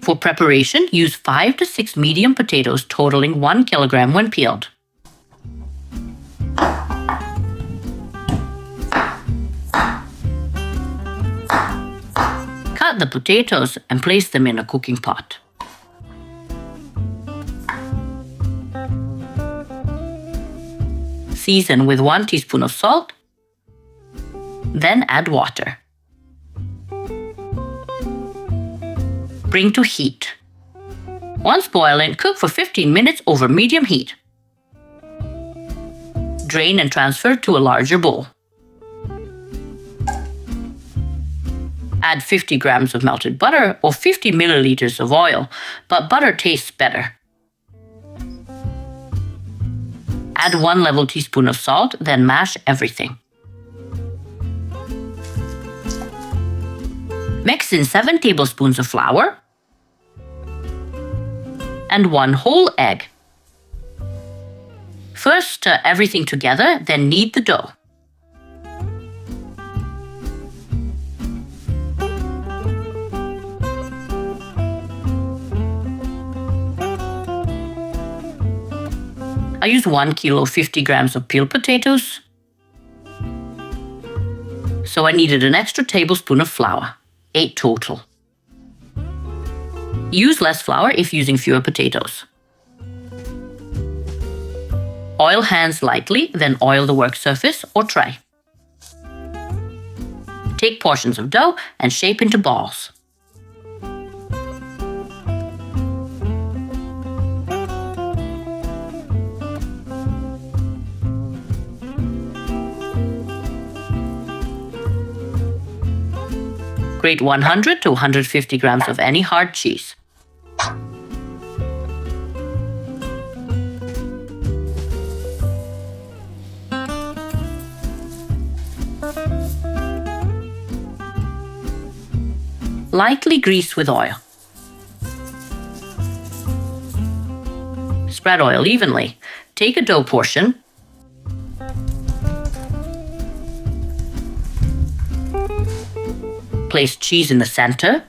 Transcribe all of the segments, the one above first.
For preparation, use 5 to 6 medium potatoes totaling 1 kilogram when peeled. Cut the potatoes and place them in a cooking pot. Season with 1 teaspoon of salt, then add water. Bring to heat. Once boiling, cook for 15 minutes over medium heat. Drain and transfer to a larger bowl. Add 50 grams of melted butter or 50 milliliters of oil, but butter tastes better. Add 1 level teaspoon of salt, then mash everything. Mix in 7 tablespoons of flour and 1 whole egg. First, stir everything together, then knead the dough. I use 1 kilo 50 grams of peeled potatoes, so I needed an extra tablespoon of flour, 8 total. Use less flour if using fewer potatoes. Oil hands lightly, then oil the work surface or tray. Take portions of dough and shape into balls. Grate 100 to 150 grams of any hard cheese. Lightly grease with oil. Spread oil evenly. Take a dough portion, place cheese in the center.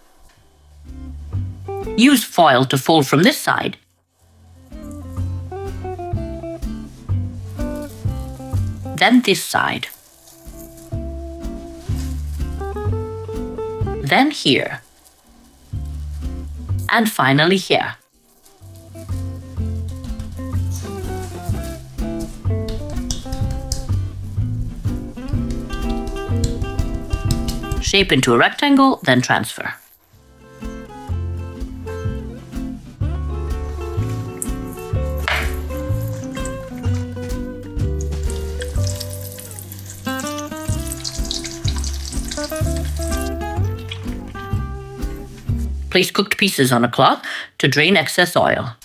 Use foil to fold from this side. Then this side. Then here. And finally here. Shape into a rectangle, then transfer. Place cooked pieces on a cloth to drain excess oil.